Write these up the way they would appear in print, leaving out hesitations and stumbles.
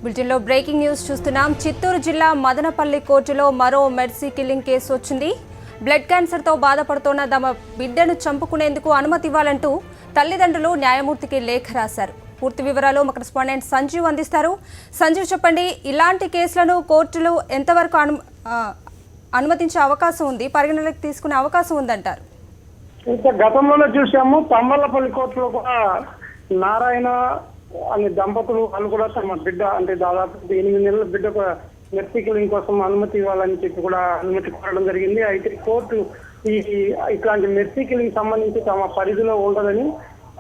బులెటిన్లో breaking news చూస్తున్నాం. చిత్తూరు జిల్లా మదనపల్లి కోర్టులో మరో మెర్సీ కిల్లింగ్ కేసు వచ్చింది. బ్లడ్ క్యాన్సర్తో బాధపడుతోన్న తమ బిడ్డను చంపుకునేందుకు అనుమతి ఇవ్వాలంటూ తల్లిదండ్రులు న్యాయమూర్తికి లేఖ రాశారు. పూర్తి వివరాలు మా కరెస్పాండెంట్ సంజీవ్ అందిస్తారు. సంజీవ్, చెప్పండి, ఇలాంటి కేసులను కోర్టులు ఎంతవరకు అనుమతించే అవకాశం ఉంది, పరిగణలోకి తీసుకునే అవకాశం ఉందంటారు? ఇంకా గతంలోనే చూసాము, తంబలపల్లి కోర్టులో కూడా నారాయణ అనే దంపతులు వాళ్ళు కూడా తమ బిడ్డ అంటే దాదాపు 8 నెలల బిడ్డ మెర్సీ కిల్లింగ్ కోసం అనుమతి ఇవ్వాలని చెప్పి కూడా అనుమతి కోరడం జరిగింది. అయితే కోర్టు ఇట్లాంటి మెర్సీ కిల్లింగ్ సంబంధించి తమ పరిధిలో ఉండదని,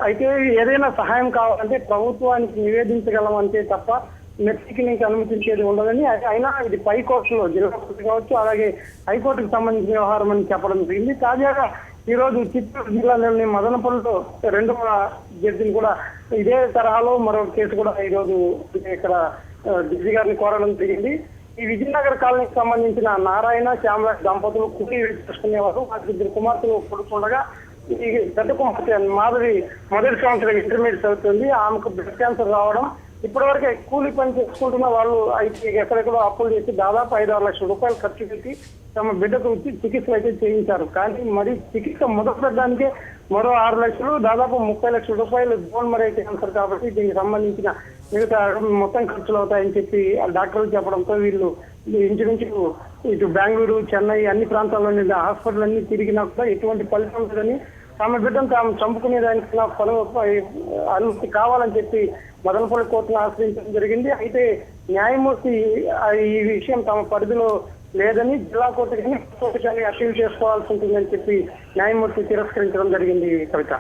అయితే ఏదైనా సహాయం కావాలంటే ప్రభుత్వానికి నివేదించగలం అంతే తప్ప మెర్సీ కిల్లింగ్ అనుమతించేది ఉండదని, అయినా ఇది పై కోర్టులో జిల్లా కోర్టు కావచ్చు, అలాగే హైకోర్టుకు సంబంధించిన వ్యవహారం అని చెప్పడం జరిగింది. తాజాగా ఈ రోజు చిత్తూరు జిల్లాలోని మదనపల్లిలో 2వ జడ్జిని కూడా ఇదే తరహాలో మరో కేసు కూడా ఈ రోజు ఇక్కడ జడ్జి గారిని కోరడం జరిగింది. ఈ విజయనగర్ కాలనీకి సంబంధించిన నారాయణ శ్యామల దంపతులు కూలీ చేసుకునేవారు. వారికి 2 కుమార్తెలు కొడుకుండగా ఈ పెద్ద కుమార్తె మాధవి మొదటి సంవత్సరం ఇంటర్మీడియట్ చదువుతుంది. ఆమెకు బ్లడ్ క్యాన్సర్ రావడం, ఇప్పటివరకే కూలీ పని చేసుకుంటున్న వాళ్ళు అయితే ఎక్కడెక్కడో అప్పులు చేసి దాదాపు 5-6 లక్షల రూపాయలు ఖర్చు పెట్టి తమ బిడ్డకు వచ్చి చికిత్స అయితే చేయించారు. కానీ మరి చికిత్స మొదలుపెట్టడానికే మరో 6 లక్షలు, దాదాపు 30 లక్షల రూపాయలు బోన్ మరే క్యాన్సర్ కాబట్టి దీనికి సంబంధించిన మిగతా మొత్తం ఖర్చులు అవుతాయని చెప్పి డాక్టర్లు చెప్పడంతో వీళ్ళు ఇంచుమించు ఇటు బెంగళూరు, చెన్నై అన్ని ప్రాంతాల్లోని హాస్పిటల్ అన్ని తిరిగినా కూడా ఎటువంటి ఫలితం లేదని, తమ బిడ్డను తాము చంపుకునేదానికి అనుమతి కావాలని చెప్పి మదనపల్లి కోర్టును ఆశ్రయించడం జరిగింది. అయితే న్యాయమూర్తి ఈ విషయం తమ పరిధిలో లేదని, జిల్లా కోర్టు కానీ కోర్టు కానీ అప్పీల్ చేసుకోవాల్సి ఉంటుందని చెప్పి న్యాయమూర్తి తిరస్కరించడం జరిగింది. కవిత.